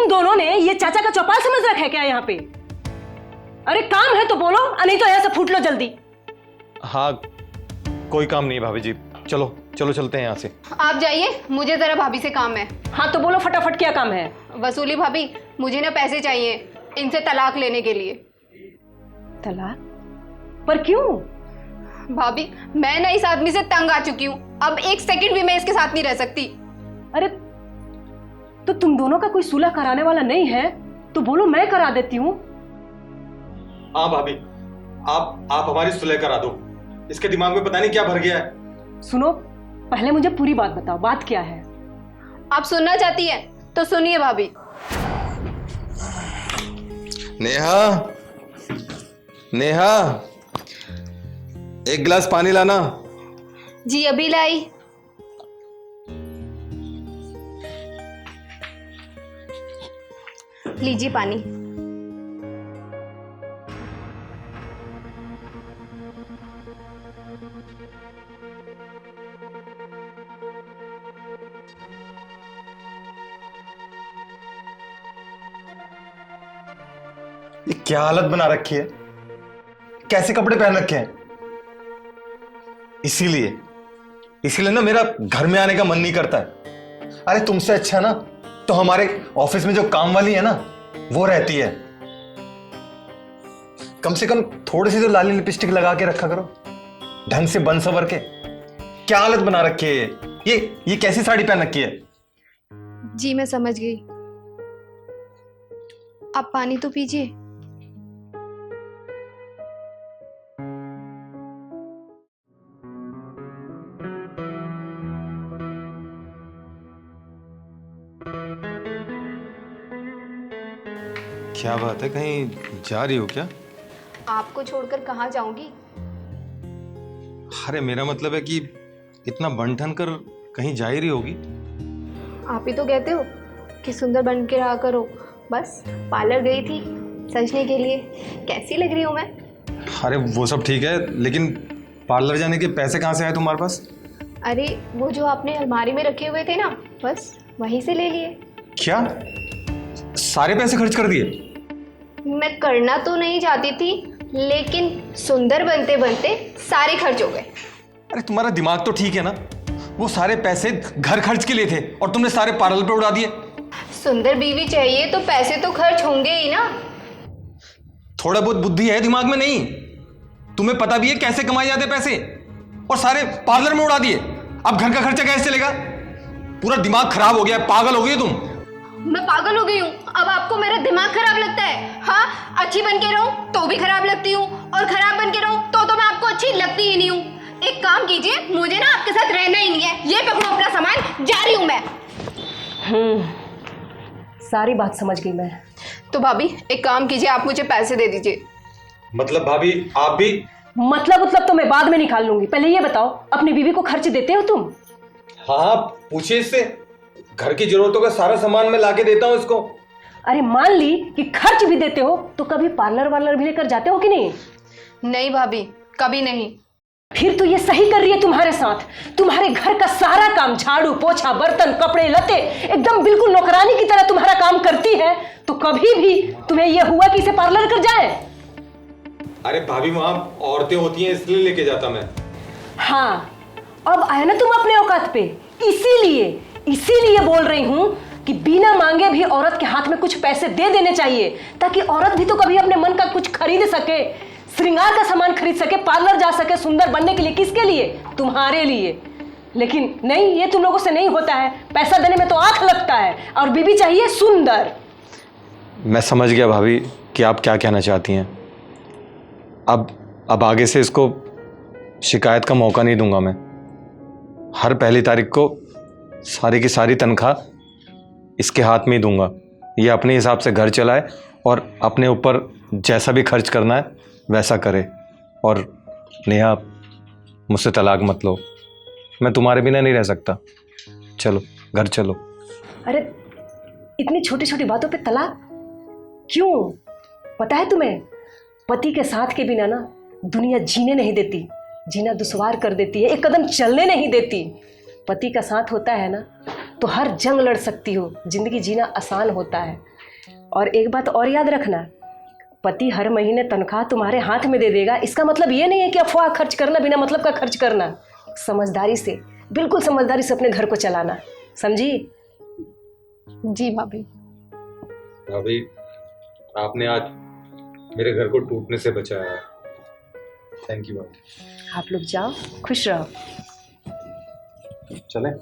तुम दोनों ने ये चाचा का चौपाल समझ रखा है क्या यहाँ पे? अरे काम है तो बोलो, नहीं तो यहाँ से फूट लो जल्दी। हाँ, कोई काम नहीं है भाभी जी, चलो चलो चलते हैं यहाँ से। आप जाइए, मुझे जरा भाभी से काम है। हाँ तो बोलो फटाफट, क्या काम है? वसूली भाभी, मुझे ना पैसे चाहिए इनसे तलाक लेने के लिए। तलाक? पर क्यों? भाभी, मैं ना इस आदमी से तंग आ चुकी हूँ, अब एक सेकंड भी मैं इसके साथ नहीं रह सकती। अरे तो तुम दोनों का कोई सुलह कराने वाला नहीं है तो बोलो, मैं करा देती हूँ। हाँ भाभी, आप हमारी सुलह करा दो, इसके दिमाग में पता नहीं क्या भर गया है। सुनो, पहले मुझे पूरी बात बताओ, बात क्या है? आप सुनना चाहती है तो सुनिए भाभी। नेहा, नेहा, एक गिलास पानी लाना। जी अभी लाई। लीजिए पानी। ये क्या हालत बना रखी है, कैसे कपड़े पहन रखे हैं। इसीलिए ना मेरा घर में आने का मन नहीं करता है। अरे तुमसे अच्छा ना तो हमारे ऑफिस में जो काम वाली है ना वो रहती है, कम से कम थोड़ी सी तो लाली लिपस्टिक लगा के रखा करो, ढंग से बन सवर के। क्या हालत बना रखी है ये कैसी साड़ी पहन रखी है? जी मैं समझ गई, आप पानी तो पीजिए। क्या बात है, कहीं जा रही हो क्या? आपको छोड़कर कहाँ जाऊंगी? अरे मेरा मतलब है कि इतना बन ठन कर कहीं जा ही रही होगी। आप ही तो कहते हो कि सुंदर बन के रहा करो। बस पार्लर गई थी सजने के लिए। कैसी लग रही हूँ मैं? अरे वो सब ठीक है, लेकिन पार्लर जाने के पैसे कहाँ से आए तुम्हारे पास? अरे वो जो आपने अलमारी में रखे हुए थे ना, बस वहीं से ले लिए। क्या सारे पैसे खर्च कर दिए? मैं करना तो नहीं चाहती थी, लेकिन सुंदर बनते बनते सारे खर्च हो गए। अरे तुम्हारा दिमाग तो ठीक है ना, वो सारे पैसे घर खर्च के लिए थे और तुमने सारे पार्लर पे उड़ा दिए। सुंदर बीवी चाहिए तो पैसे तो खर्च होंगे ही ना। थोड़ा बहुत बुद्धि है दिमाग में नहीं? तुम्हें पता भी है कैसे कमाए जाते पैसे, और सारे पार्लर में उड़ा दिए। अब घर का खर्चा कैसे चलेगा? पूरा दिमाग खराब हो गया, पागल हो गई तुम। मैं पागल हो गई हूँ? अब आपको मेरा दिमाग खराब लगता है? हाँ, अच्छी बन के रहूं तो भी खराब लगती हूँ, और खराब बन के रहूं तो मैं आपको अच्छी लगती ही नहीं हूँ। एक काम कीजिए, मुझे ना आपके साथ रहना ही नहीं है। ये पकड़ो अपना सामान, जा रही हूँ मैं। सारी बात समझ गई मैं। तो भाभी एक काम कीजिए, आप मुझे पैसे दे दीजिए। मतलब भाभी आप भी? मतलब तो मैं बाद में निकाल लूंगी, पहले ये बताओ, अपनी बीवी को खर्च देते हो तुम? हाँ, पूछिए इससे। घर की जरूरतों का सारा सामान मैं लाके देता हूँ इसको। अरे मान ली कि खर्च भी देते हो तो कभी पार्लर भी लेकर जाते हो कि नहीं? नहीं भाभी, कभी नहीं। फिर तो ये सही कर रही है तुम्हारे साथ। तुम्हारे घर का सारा काम, झाड़ू पोछा बर्तन कपड़े लते, एकदम बिल्कुल नौकरानी की तरह तुम्हारा काम करती है, तो कभी भी तुम्हें यह हुआ कि इसे पार्लर कर जाए? अरे भाभी वहां औरतें होती हैं इसलिए लेके जाता मैं। हाँ, अब आए ना तुम अपने औकात पे। इसीलिए बोल रही हूं कि बिना मांगे भी औरत के हाथ में कुछ पैसे दे देने चाहिए, ताकि औरत भी तो कभी अपने मन का कुछ खरीद सके, श्रृंगार का सामान खरीद सके, पार्लर जा सके सुंदर बनने के लिए। किसके लिए? तुम्हारे लिए। लेकिन नहीं, ये तुम लोगों से नहीं होता है। पैसा देने में तो आंख लगता है, और बीबी चाहिए सुंदर। मैं समझ गया भाभी कि आप क्या कहना चाहती हैं। अब आगे से इसको शिकायत का मौका नहीं दूंगा मैं। हर पहली तारीख को सारी की सारी तनख्वाह इसके हाथ में ही दूंगा। ये अपने हिसाब से घर चलाए और अपने ऊपर जैसा भी खर्च करना है वैसा करे। और नेहा, मुझसे तलाक मत लो, मैं तुम्हारे बिना नहीं रह सकता। चलो घर चलो। अरे इतनी छोटी छोटी बातों पे तलाक क्यों? पता है तुम्हें, पति के साथ के बिना ना दुनिया जीने नहीं देती, जीना दुश्वार कर देती है, एक कदम चलने नहीं देती। पति का साथ होता है ना तो हर जंग लड़ सकती हो, जिंदगी जीना आसान होता है। और एक बात और याद रखना, पति हर महीने तनख्वाह तुम्हारे हाथ में दे देगा, इसका मतलब ये नहीं है कि अफवाह खर्च करना, बिना मतलब का खर्च करना। समझदारी से, बिल्कुल समझदारी से अपने घर को चलाना, समझी? जी भाभी। भाभी, आपने आज मेरे घर को टूटने से बचाया है। थैंक यू भाभी। आप लोग जाओ, खुश रहो। चलें?